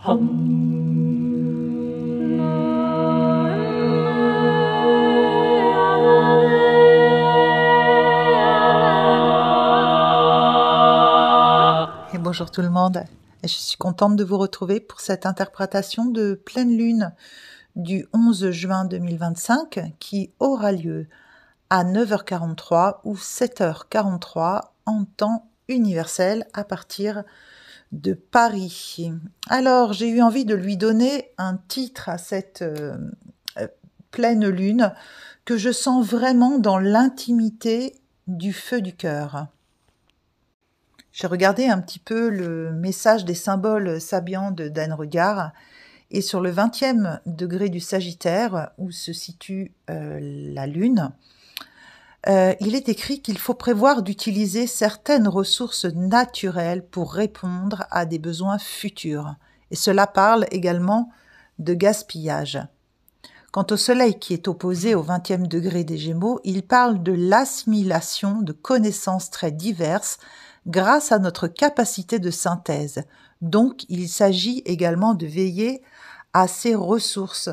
Et bonjour tout le monde, je suis contente de vous retrouver pour cette interprétation de pleine lune du 11 juin 2025 qui aura lieu à 9h43 ou 7h43 en temps universel à partir de Paris. Alors j'ai eu envie de lui donner un titre à cette pleine lune que je sens vraiment dans l'intimité du feu du cœur. J'ai regardé un petit peu le message des symboles sabiens de Dan Regard et sur le 20e degré du Sagittaire, où se situe la Lune, il est écrit qu'il faut prévoir d'utiliser certaines ressources naturelles pour répondre à des besoins futurs. Et cela parle également de gaspillage. Quant au Soleil qui est opposé au 20e degré des Gémeaux, il parle de l'assimilation de connaissances très diverses grâce à notre capacité de synthèse. Donc, il s'agit également de veiller à ces ressources.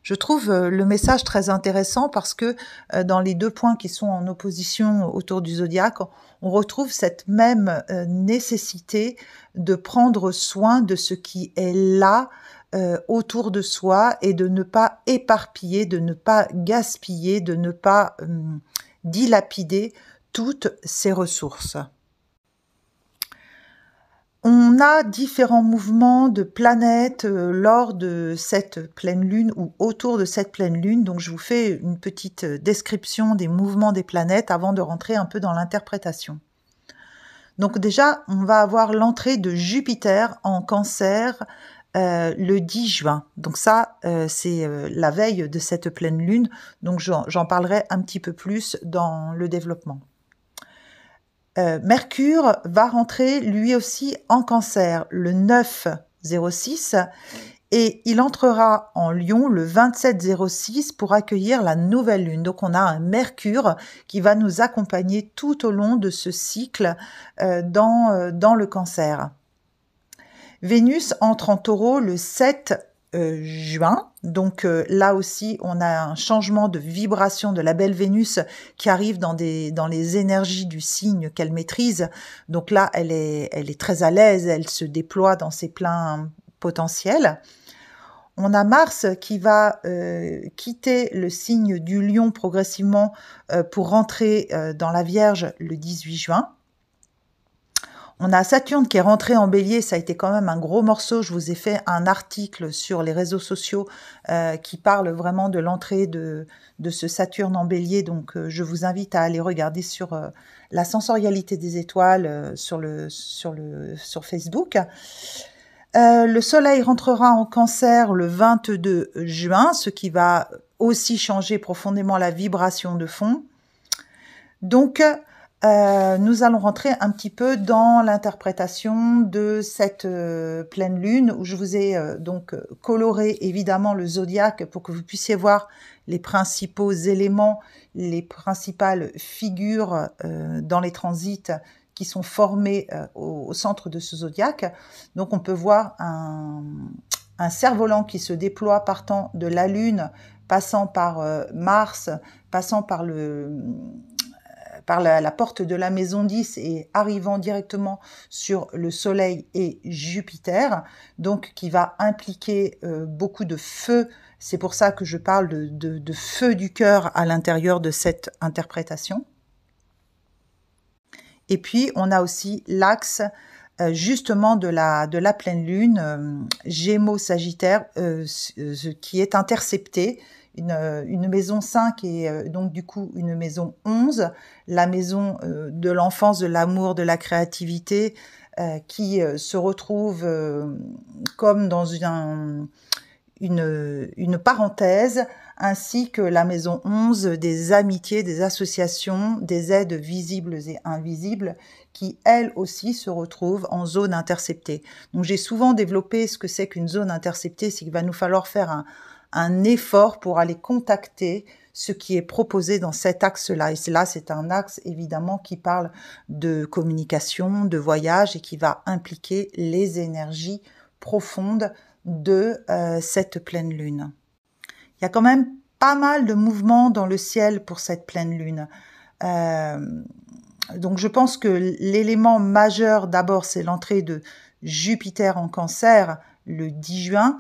Je trouve le message très intéressant parce que dans les deux points qui sont en opposition autour du zodiaque, on retrouve cette même nécessité de prendre soin de ce qui est là autour de soi et de ne pas éparpiller, de ne pas gaspiller, de ne pas dilapider toutes ces ressources. On a différents mouvements de planètes lors de cette pleine lune ou autour de cette pleine lune. Donc, je vous fais une petite description des mouvements des planètes avant de rentrer un peu dans l'interprétation. Donc déjà, on va avoir l'entrée de Jupiter en Cancer le 10 juin. Donc ça, c'est la veille de cette pleine lune. Donc, j'en parlerai un petit peu plus dans le développement. Mercure va rentrer lui aussi en Cancer le 9/06 et il entrera en Lion le 27/06 pour accueillir la nouvelle lune. Donc on a un Mercure qui va nous accompagner tout au long de ce cycle dans le Cancer. Vénus entre en Taureau le 7 juin. Donc là aussi, on a un changement de vibration de la belle Vénus qui arrive dans les énergies du signe qu'elle maîtrise. Donc là, elle est très à l'aise, elle se déploie dans ses pleins potentiels. On a Mars qui va quitter le signe du Lion progressivement pour rentrer dans la Vierge le 18 juin. On a Saturne qui est rentré en Bélier, ça a été quand même un gros morceau. Je vous ai fait un article sur les réseaux sociaux qui parle vraiment de l'entrée de ce Saturne en Bélier. Donc, je vous invite à aller regarder sur la sensorialité des étoiles sur Facebook. Le Soleil rentrera en Cancer le 22 juin, ce qui va aussi changer profondément la vibration de fond. Donc, nous allons rentrer un petit peu dans l'interprétation de cette pleine lune où je vous ai donc coloré évidemment le zodiaque pour que vous puissiez voir les principaux éléments, les principales figures dans les transits qui sont formés au centre de ce zodiaque. Donc on peut voir un cerf-volant qui se déploie partant de la lune, passant par Mars, passant par la porte de la maison 10 et arrivant directement sur le Soleil et Jupiter, donc qui va impliquer beaucoup de feu. C'est pour ça que je parle de feu du cœur à l'intérieur de cette interprétation. Et puis, on a aussi l'axe justement de la pleine lune, Gémeaux-Sagittaire, qui est intercepté. Une maison 5 et donc du coup une maison 11, la maison de l'enfance, de l'amour, de la créativité, qui se retrouve comme dans une parenthèse, ainsi que la maison 11 des amitiés, des associations, des aides visibles et invisibles, qui elles aussi se retrouvent en zone interceptée. Donc j'ai souvent développé ce que c'est qu'une zone interceptée, c'est qu'il va nous falloir faire un effort pour aller contacter ce qui est proposé dans cet axe-là. Et là, c'est un axe, évidemment, qui parle de communication, de voyage et qui va impliquer les énergies profonde de cette pleine lune. Il y a quand même pas mal de mouvements dans le ciel pour cette pleine lune. Donc je pense que l'élément majeur d'abord, c'est l'entrée de Jupiter en Cancer le 10 juin.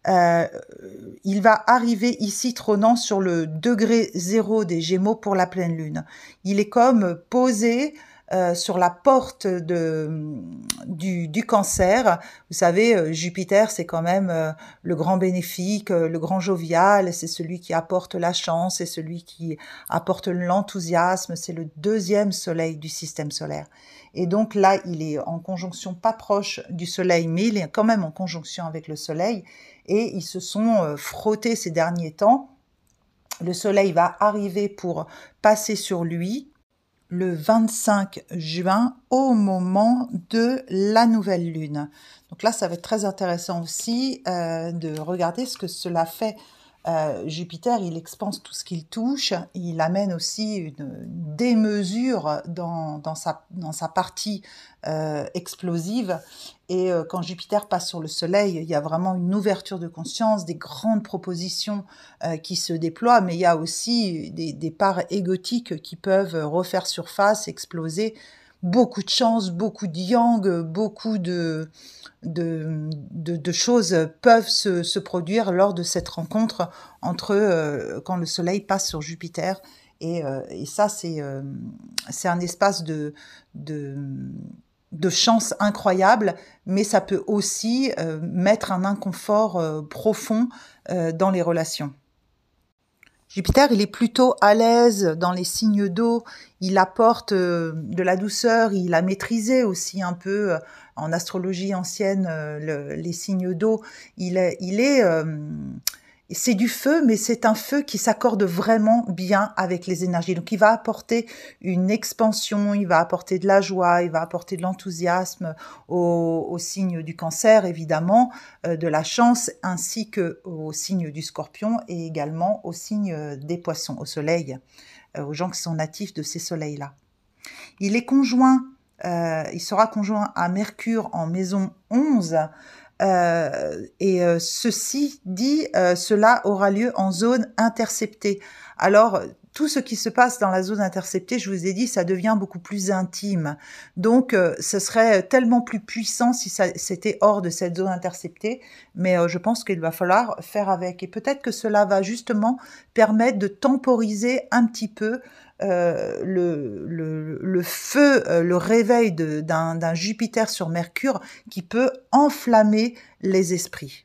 Il va arriver ici trônant sur le degré 0 des Gémeaux pour la pleine lune. Il est comme posé sur la porte du Cancer. Vous savez, Jupiter, c'est quand même le grand bénéfique, le grand jovial, c'est celui qui apporte la chance, c'est celui qui apporte l'enthousiasme, c'est le deuxième soleil du système solaire. Et donc là, il est en conjonction pas proche du soleil, mais il est quand même en conjonction avec le soleil, et ils se sont frottés ces derniers temps. Le soleil va arriver pour passer sur lui le 25 juin au moment de la nouvelle lune. Donc là, ça va être très intéressant aussi de regarder ce que cela fait. Jupiter, il expanse tout ce qu'il touche, il amène aussi une démesure dans sa partie explosive. Et quand Jupiter passe sur le Soleil, il y a vraiment une ouverture de conscience, des grandes propositions qui se déploient, mais il y a aussi des parts égotiques qui peuvent refaire surface, exploser. Beaucoup de chance, beaucoup de yang, beaucoup de choses peuvent se produire lors de cette rencontre entre quand le Soleil passe sur Jupiter. Et ça, c'est un espace de chance incroyable, mais ça peut aussi mettre un inconfort profond dans les relations. Jupiter, il est plutôt à l'aise dans les signes d'eau, il apporte de la douceur, il a maîtrisé aussi un peu en astrologie ancienne les signes d'eau. C'est du feu, mais c'est un feu qui s'accorde vraiment bien avec les énergies. Donc, il va apporter une expansion, il va apporter de la joie, il va apporter de l'enthousiasme au signe du Cancer, évidemment, de la chance, ainsi qu'au signe du Scorpion et également au signe des Poissons, au Soleil, aux gens qui sont natifs de ces soleils-là. Il est conjoint, il sera conjoint à Mercure en maison 11, ceci dit, cela aura lieu en zone interceptée. Alors, tout ce qui se passe dans la zone interceptée, je vous ai dit, ça devient beaucoup plus intime. Donc, ce serait tellement plus puissant si c'était hors de cette zone interceptée, mais je pense qu'il va falloir faire avec. Et peut-être que cela va justement permettre de temporiser un petit peu le feu, le réveil d'un Jupiter sur Mercure qui peut enflammer les esprits.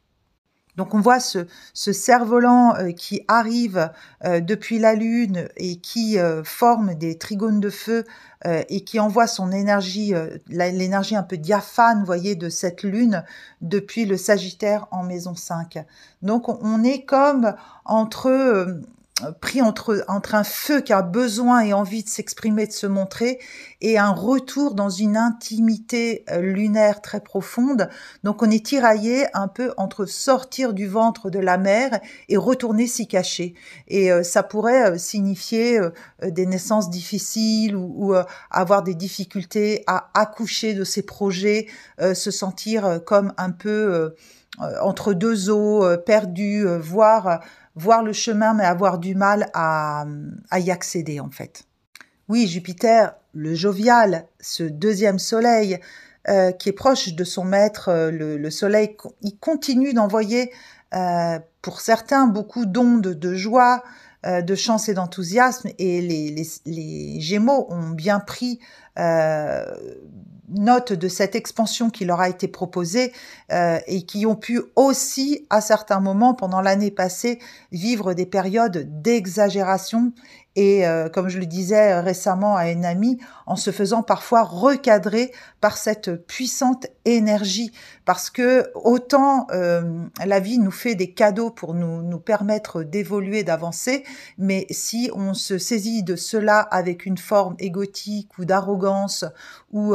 Donc on voit ce cerf-volant qui arrive depuis la Lune et qui forme des trigones de feu et qui envoie son énergie, l'énergie un peu diaphane, vous voyez, de cette Lune depuis le Sagittaire en maison 5. Donc on est comme pris entre un feu qui a besoin et envie de s'exprimer, de se montrer, et un retour dans une intimité lunaire très profonde. Donc on est tiraillé un peu entre sortir du ventre de la mère et retourner s'y cacher. Et ça pourrait signifier des naissances difficiles ou avoir des difficultés à accoucher de ses projets, se sentir comme un peu entre deux eaux, perdu, voir le chemin, mais avoir du mal à y accéder, en fait. Oui, Jupiter, le jovial, ce deuxième soleil, qui est proche de son maître, le soleil, il continue d'envoyer, pour certains, beaucoup d'ondes de joie, de chance et d'enthousiasme, et les Gémeaux ont bien pris note de cette expansion qui leur a été proposée et qui ont pu aussi, à certains moments, pendant l'année passée, vivre des périodes d'exagération et, comme je le disais récemment à une amie, en se faisant parfois recadrer par cette puissante énergie. Parce que autant la vie nous fait des cadeaux pour nous permettre d'évoluer, d'avancer, mais si on se saisit de cela avec une forme égotique ou d'arrogance ou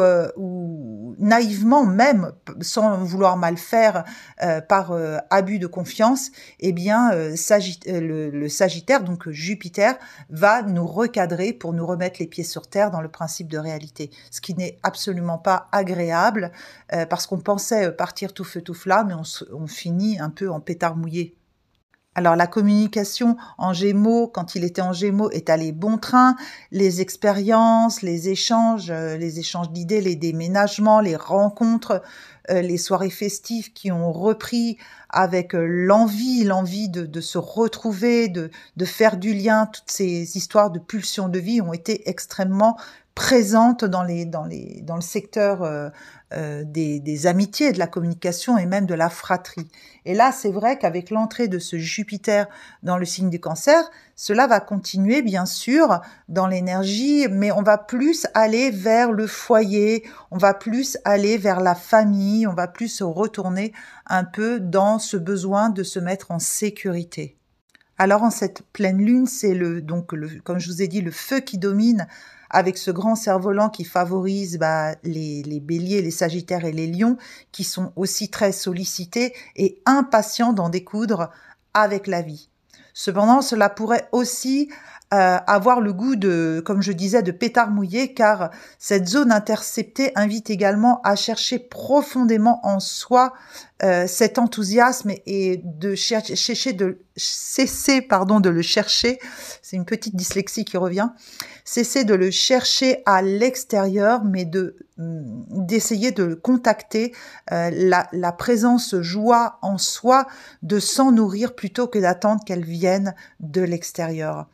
naïvement même, sans vouloir mal faire, par abus de confiance, eh bien le Sagittaire, donc Jupiter, va nous recadrer pour nous remettre les pieds sur terre dans le principe de réalité, ce qui n'est absolument pas agréable, parce qu'on pensait partir tout feu tout flamme et on finit un peu en pétard mouillé. Alors la communication en Gémeaux, quand il était en Gémeaux, est allée bon train. Les expériences, les échanges d'idées, les déménagements, les rencontres, les soirées festives qui ont repris avec l'envie de se retrouver, de faire du lien. Toutes ces histoires de pulsions de vie ont été extrêmement présentes dans le secteur des amitiés, de la communication et même de la fratrie. Et là, c'est vrai qu'avec l'entrée de ce Jupiter dans le signe du Cancer, cela va continuer, bien sûr, dans l'énergie, mais on va plus aller vers le foyer, on va plus aller vers la famille, on va plus se retourner un peu dans ce besoin de se mettre en sécurité. Alors, en cette pleine lune, c'est comme je vous ai dit, le feu qui domine, avec ce grand cerf-volant qui favorise les béliers, les sagittaires et les lions, qui sont aussi très sollicités et impatients d'en découdre avec la vie. Cependant, cela pourrait aussi avoir le goût comme je disais, de pétard mouillé, car cette zone interceptée invite également à chercher profondément en soi cet enthousiasme et de cesser de le chercher. C'est une petite dyslexie qui revient. Cesser de le chercher à l'extérieur, mais d'essayer de contacter la présence joie en soi, de s'en nourrir plutôt que d'attendre qu'elle vienne de l'extérieur.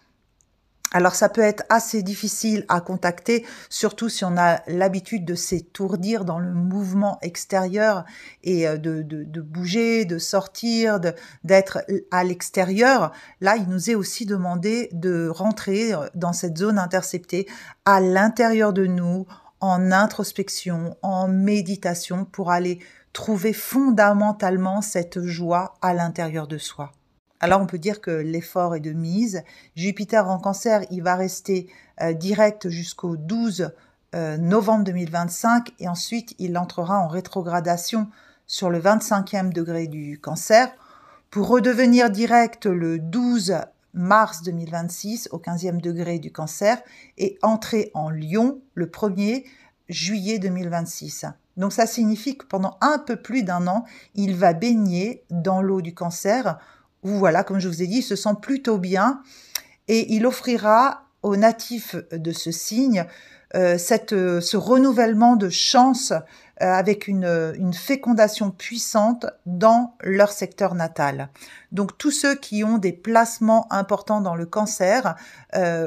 Alors ça peut être assez difficile à contacter, surtout si on a l'habitude de s'étourdir dans le mouvement extérieur et de bouger, de sortir, d'être à l'extérieur. Là, il nous est aussi demandé de rentrer dans cette zone interceptée à l'intérieur de nous, en introspection, en méditation, pour aller trouver fondamentalement cette joie à l'intérieur de soi. Alors on peut dire que l'effort est de mise. Jupiter en Cancer, il va rester direct jusqu'au 12 novembre 2025 et ensuite il entrera en rétrogradation sur le 25e degré du Cancer pour redevenir direct le 12 mars 2026 au 15e degré du Cancer et entrer en Lion le 1er juillet 2026. Donc ça signifie que pendant un peu plus d'un an, il va baigner dans l'eau du Cancer, où voilà, comme je vous ai dit, il se sent plutôt bien et il offrira aux natifs de ce signe ce renouvellement de chance avec une fécondation puissante dans leur secteur natal. Donc tous ceux qui ont des placements importants dans le Cancer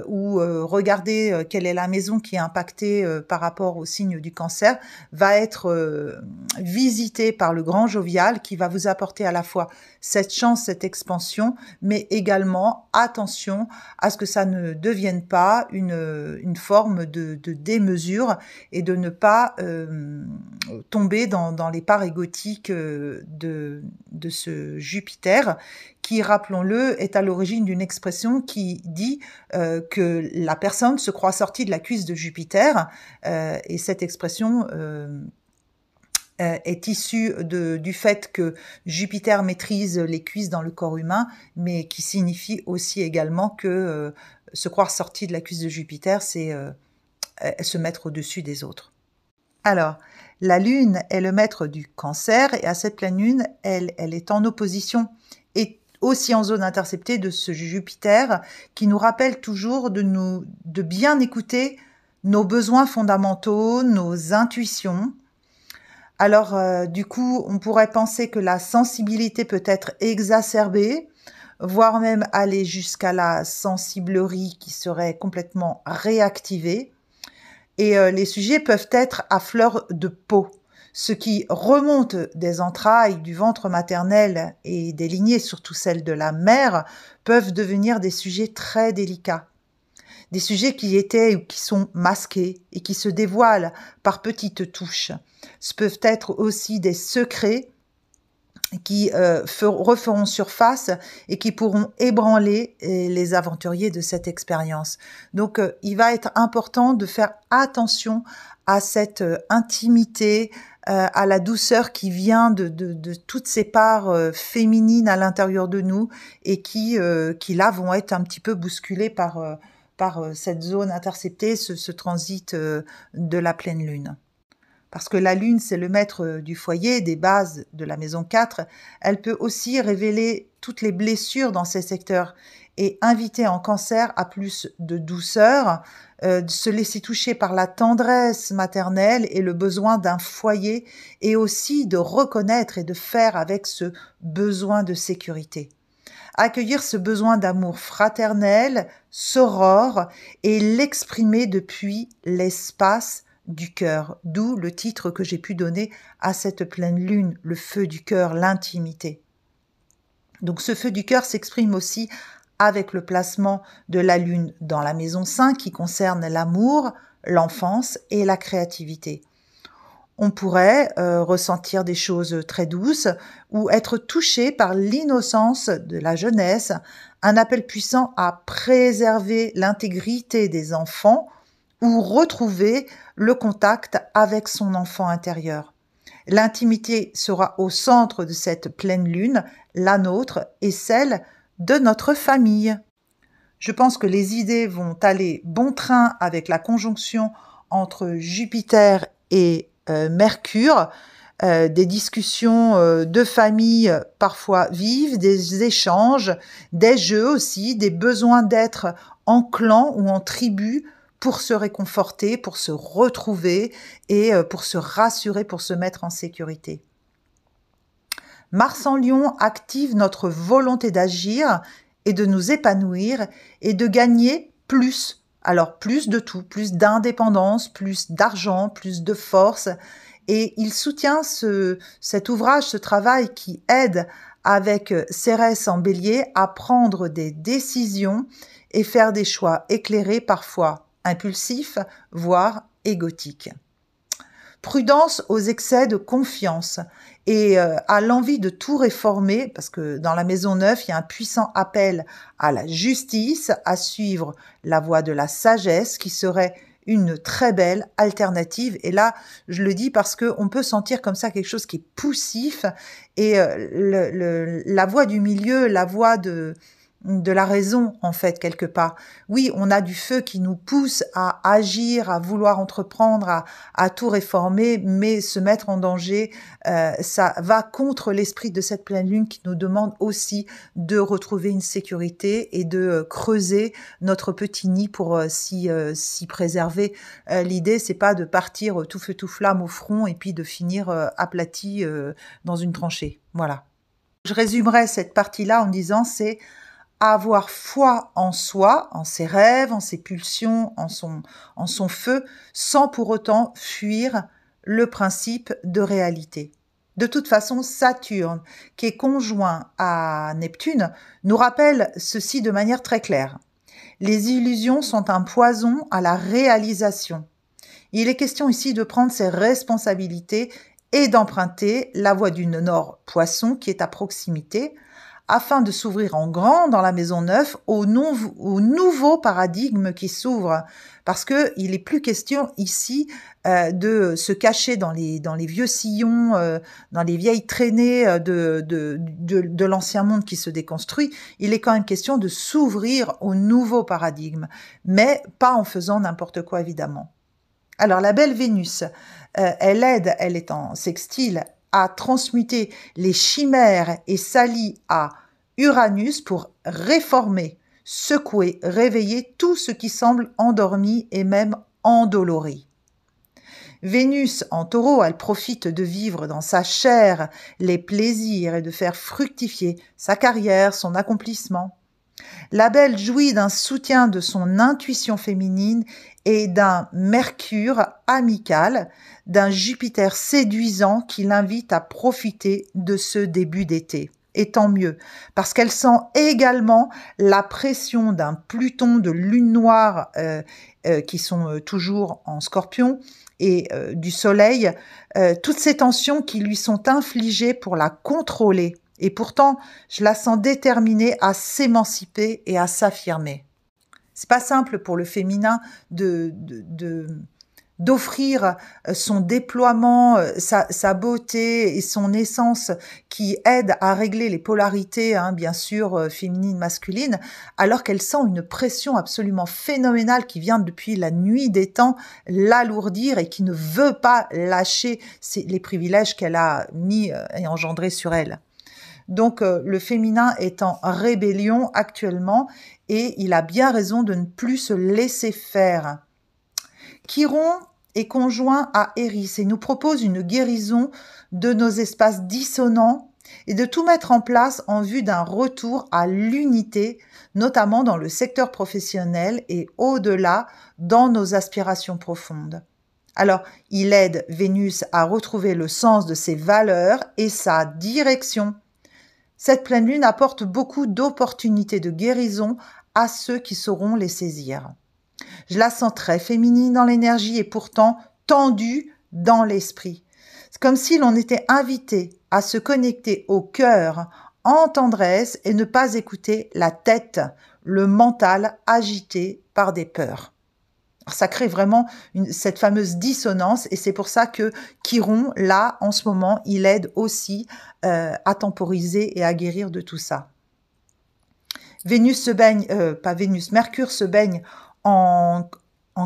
ou regardez quelle est la maison qui est impactée par rapport au signe du Cancer, va être visité par le grand jovial qui va vous apporter à la fois cette chance, cette expansion, mais également attention à ce que ça ne devienne pas une forme de démesure et de ne pas tomber dans les parts égotiques de ce Jupiter qui, rappelons-le, est à l'origine d'une expression qui dit que la personne se croit sortie de la cuisse de Jupiter et cette expression est issue du fait que Jupiter maîtrise les cuisses dans le corps humain, mais qui signifie aussi également que se croire sorti de la cuisse de Jupiter, c'est se mettre au-dessus des autres. Alors, la Lune est le maître du Cancer et à cette pleine Lune, elle est en opposition et aussi en zone interceptée de ce Jupiter qui nous rappelle toujours de bien écouter nos besoins fondamentaux, nos intuitions. Alors, du coup, on pourrait penser que la sensibilité peut être exacerbée, voire même aller jusqu'à la sensiblerie qui serait complètement réactivée. Et les sujets peuvent être à fleur de peau. Ce qui remonte des entrailles, du ventre maternel et des lignées, surtout celles de la mère, peuvent devenir des sujets très délicats. Des sujets qui étaient ou qui sont masqués et qui se dévoilent par petites touches. Ce peuvent être aussi des secrets qui referont surface et qui pourront ébranler les aventuriers de cette expérience. Donc, il va être important de faire attention à cette intimité, à la douceur qui vient de toutes ces parts féminines à l'intérieur de nous et qui là vont être un petit peu bousculées par cette zone interceptée, ce transit de la pleine lune. parce que la lune, c'est le maître du foyer, des bases de la maison 4, elle peut aussi révéler toutes les blessures dans ces secteurs et inviter en Cancer à plus de douceur, de se laisser toucher par la tendresse maternelle et le besoin d'un foyer, et aussi de reconnaître et de faire avec ce besoin de sécurité. Accueillir ce besoin d'amour fraternel, sorore, et l'exprimer depuis l'espace du cœur, d'où le titre que j'ai pu donner à cette pleine lune, le feu du cœur, l'intimité. Donc ce feu du cœur s'exprime aussi avec le placement de la lune dans la maison 5 qui concerne l'amour, l'enfance et la créativité. On pourrait ressentir des choses très douces ou être touché par l'innocence de la jeunesse, un appel puissant à préserver l'intégrité des enfants ou retrouver le contact avec son enfant intérieur. L'intimité sera au centre de cette pleine lune, la nôtre et celle de notre famille. Je pense que les idées vont aller bon train avec la conjonction entre Jupiter et Mercure, des discussions de famille parfois vives, des échanges, des jeux aussi, des besoins d'être en clan ou en tribu pour se réconforter, pour se retrouver et pour se rassurer, pour se mettre en sécurité. Mars en Lion active notre volonté d'agir et de nous épanouir et de gagner plus. Alors plus de tout, plus d'indépendance, plus d'argent, plus de force. Et il soutient cet ouvrage, ce travail qui aide avec Cérès en Bélier à prendre des décisions et faire des choix éclairés, parfois impulsifs, voire égotiques. Prudence aux excès de confiance et à l'envie de tout réformer, parce que dans la maison 9, il y a un puissant appel à la justice, à suivre la voie de la sagesse, qui serait une très belle alternative. Et là, je le dis parce qu'on peut sentir comme ça quelque chose qui est poussif, et la voie du milieu, la voie de la raison, en fait, quelque part. Oui, on a du feu qui nous pousse à agir, à vouloir entreprendre, à tout réformer, mais se mettre en danger, ça va contre l'esprit de cette pleine lune qui nous demande aussi de retrouver une sécurité et de creuser notre petit nid pour s'y préserver. L'idée, c'est pas de partir tout feu tout flamme au front et puis de finir aplati dans une tranchée. Voilà. Je résumerai cette partie-là en disant c'est avoir foi en soi, en ses rêves, en ses pulsions, en son feu, sans pour autant fuir le principe de réalité. De toute façon, Saturne, qui est conjoint à Neptune, nous rappelle ceci de manière très claire. Les illusions sont un poison à la réalisation. Il est question ici de prendre ses responsabilités et d'emprunter la voie du Nord Poisson qui est à proximité, afin de s'ouvrir en grand dans la maison 9 au nouveau paradigme qui s'ouvre. Parce qu'il n'est plus question ici de se cacher dans les vieux sillons, dans les vieilles traînées de l'ancien monde qui se déconstruit. Il est quand même question de s'ouvrir au nouveau paradigme, mais pas en faisant n'importe quoi, évidemment. Alors, la belle Vénus, elle est en sextile, à transmuter les chimères et s'allie à Uranus pour réformer, secouer, réveiller tout ce qui semble endormi et même endolori. Vénus en Taureau, elle profite de vivre dans sa chair les plaisirs et de faire fructifier sa carrière, son accomplissement. La belle jouit d'un soutien de son intuition féminine et d'un Mercure amical, d'un Jupiter séduisant qui l'invite à profiter de ce début d'été. Et tant mieux, parce qu'elle sent également la pression d'un Pluton, de lune noire qui sont toujours en Scorpion, et du Soleil, toutes ces tensions qui lui sont infligées pour la contrôler. Et pourtant, je la sens déterminée à s'émanciper et à s'affirmer. C'est pas simple pour le féminin de d'offrir son déploiement, sa beauté et son essence qui aide à régler les polarités, hein, bien sûr, féminines, masculines, alors qu'elle sent une pression absolument phénoménale qui vient depuis la nuit des temps l'alourdir et qui ne veut pas lâcher les privilèges qu'elle a mis et engendrés sur elle. Donc le féminin est en rébellion actuellement et il a bien raison de ne plus se laisser faire. Chiron est conjoint à Éris et nous propose une guérison de nos espaces dissonants et de tout mettre en place en vue d'un retour à l'unité, notamment dans le secteur professionnel et au-delà dans nos aspirations profondes. Alors, il aide Vénus à retrouver le sens de ses valeurs et sa direction. Cette pleine lune apporte beaucoup d'opportunités de guérison à ceux qui sauront les saisir. Je la sens très féminine dans l'énergie et pourtant tendue dans l'esprit. C'est comme si l'on était invité à se connecter au cœur en tendresse et ne pas écouter la tête, le mental agité par des peurs. Alors, ça crée vraiment cette fameuse dissonance et c'est pour ça que Chiron, là, en ce moment, il aide aussi à temporiser et à guérir de tout ça. Mercure se baigne en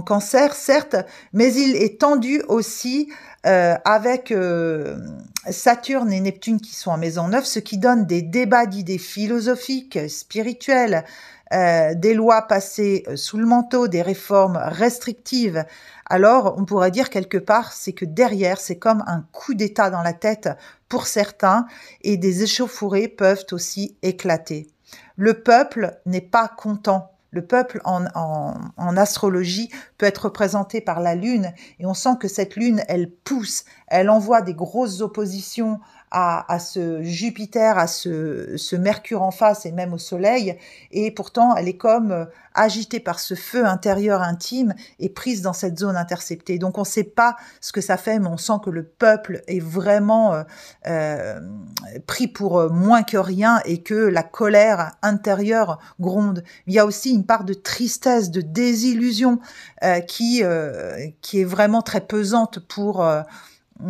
Cancer, certes, mais il est tendu aussi avec Saturne et Neptune qui sont en maison 9, ce qui donne des débats d'idées philosophiques, spirituelles, des lois passées sous le manteau, des réformes restrictives. Alors, on pourrait dire quelque part, c'est que derrière, c'est comme un coup d'État dans la tête pour certains et des échauffourées peuvent aussi éclater. Le peuple n'est pas content. Le peuple en astrologie peut être représenté par la lune et on sent que cette lune, elle pousse, elle envoie des grosses oppositions à ce Jupiter, à ce Mercure en face et même au Soleil et pourtant elle est comme agitée par ce feu intérieur intime et prise dans cette zone interceptée. Donc on ne sait pas ce que ça fait mais on sent que le peuple est vraiment pris pour moins que rien et que la colère intérieure gronde. Il y a aussi une part de tristesse, de désillusion qui est vraiment très pesante pour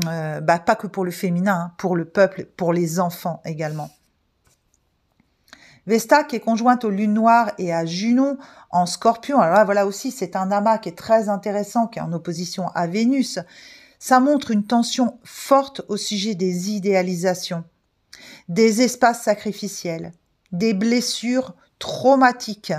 pas que pour le féminin, hein, pour le peuple, pour les enfants également. Vesta qui est conjointe aux lunes noires et à Junon en Scorpion. Alors là, voilà aussi, c'est un amas qui est très intéressant, qui est en opposition à Vénus. Ça montre une tension forte au sujet des idéalisations, des espaces sacrificiels, des blessures traumatiques.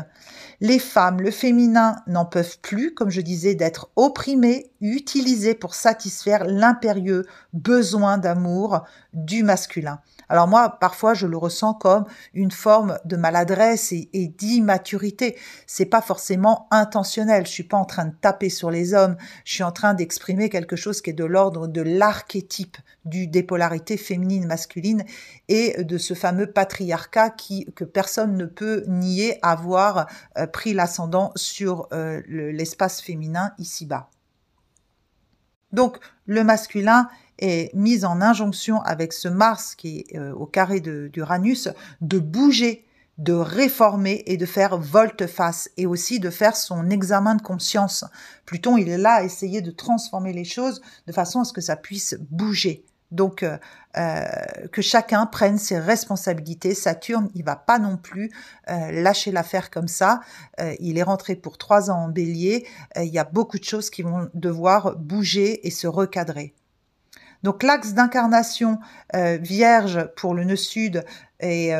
Les femmes, le féminin n'en peuvent plus, comme je disais, d'être opprimées, utilisées pour satisfaire l'impérieux besoin d'amour du masculin. Alors moi, parfois, je le ressens comme une forme de maladresse et d'immaturité. C'est pas forcément intentionnel. Je suis pas en train de taper sur les hommes. Je suis en train d'exprimer quelque chose qui est de l'ordre de l'archétype des polarités féminines, masculines et de ce fameux patriarcat que personne ne peut nier avoir pris l'ascendant sur l'espace féminin ici-bas. Donc, le masculin est mis en injonction avec ce Mars qui est au carré d'Uranus de bouger, de réformer et de faire volte-face et aussi de faire son examen de conscience. Pluton, il est là à essayer de transformer les choses de façon à ce que ça puisse bouger. Donc, que chacun prenne ses responsabilités. Saturne, il va pas non plus lâcher l'affaire comme ça. Il est rentré pour 3 ans en Bélier. Il y a beaucoup de choses qui vont devoir bouger et se recadrer. Donc, l'axe d'incarnation Vierge pour le nœud sud et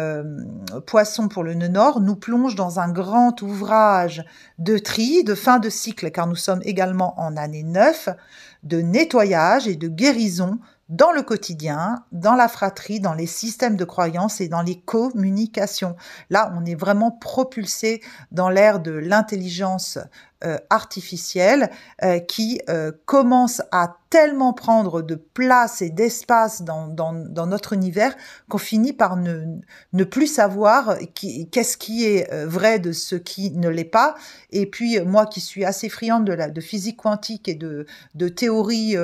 Poisson pour le nœud nord nous plonge dans un grand ouvrage de tri, de fin de cycle, car nous sommes également en année 9, de nettoyage et de guérison dans le quotidien, dans la fratrie, dans les systèmes de croyances et dans les communications. Là, on est vraiment propulsé dans l'ère de l'intelligence artificielle qui commence à tellement prendre de place et d'espace dans notre univers qu'on finit par ne plus savoir qu'est-ce qui est vrai de ce qui ne l'est pas. Et puis, moi qui suis assez friande de physique quantique et de théorie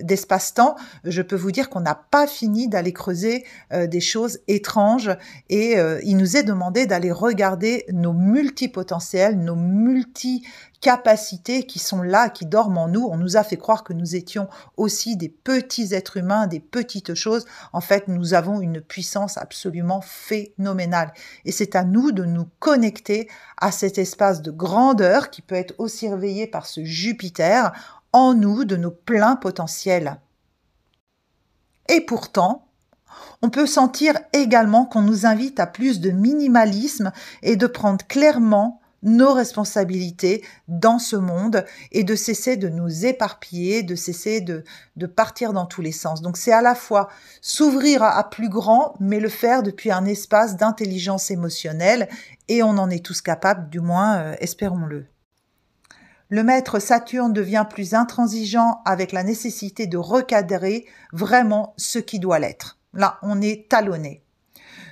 d'espace-temps, je peux vous dire qu'on n'a pas fini d'aller creuser des choses étranges et il nous est demandé d'aller regarder nos multipotentiels, nos multi-capacités qui sont là, qui dorment en nous. On nous a fait croire que nous étions aussi des petits êtres humains, des petites choses. En fait, nous avons une puissance absolument phénoménale. Et c'est à nous de nous connecter à cet espace de grandeur qui peut être aussi réveillé par ce Jupiter en nous, de nos pleins potentiels. Et pourtant, on peut sentir également qu'on nous invite à plus de minimalisme et de prendre clairement nos responsabilités dans ce monde et de cesser de nous éparpiller, de cesser de partir dans tous les sens. Donc c'est à la fois s'ouvrir à plus grand, mais le faire depuis un espace d'intelligence émotionnelle, et on en est tous capables, du moins espérons-le. Le maître Saturne devient plus intransigeant avec la nécessité de recadrer vraiment ce qui doit l'être. Là, on est talonné.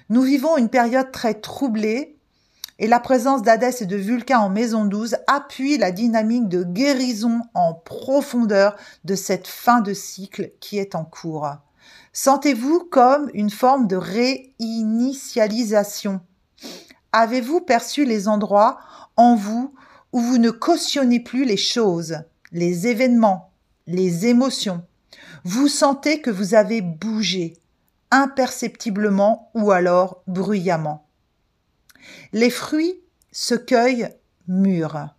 Nous vivons une période très troublée et la présence d'Hadès et de Vulcain en maison 12 appuie la dynamique de guérison en profondeur de cette fin de cycle qui est en cours. Sentez-vous comme une forme de réinitialisation. Avez-vous perçu les endroits en vous où vous ne cautionnez plus les choses, les événements, les émotions? Vous sentez que vous avez bougé, imperceptiblement ou alors bruyamment. Les fruits se cueillent mûrs.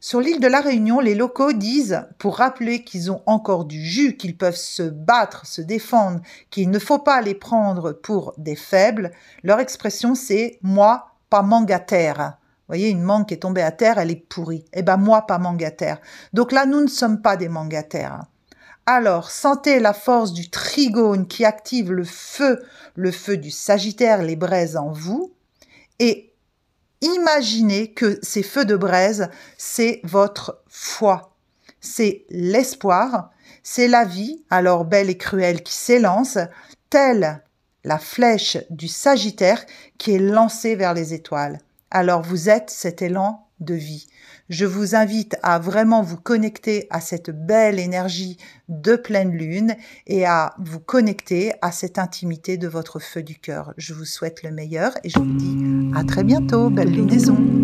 Sur l'île de la Réunion, les locaux disent, pour rappeler qu'ils ont encore du jus, qu'ils peuvent se battre, se défendre, qu'il ne faut pas les prendre pour des faibles, leur expression c'est « moi, pas mangataire ». Vous voyez, une mangue qui est tombée à terre, elle est pourrie. Eh ben moi, pas mangataire. Donc là, nous ne sommes pas des mangataires. Alors, sentez la force du trigone qui active le feu du Sagittaire, les braises en vous, et imaginez que ces feux de braise, c'est votre foi, c'est l'espoir, c'est la vie, alors belle et cruelle, qui s'élance, telle la flèche du Sagittaire qui est lancée vers les étoiles. Alors vous êtes cet élan de vie. Je vous invite à vraiment vous connecter à cette belle énergie de pleine lune et à vous connecter à cette intimité de votre feu du cœur. Je vous souhaite le meilleur et je vous dis à très bientôt. Belle lunaison!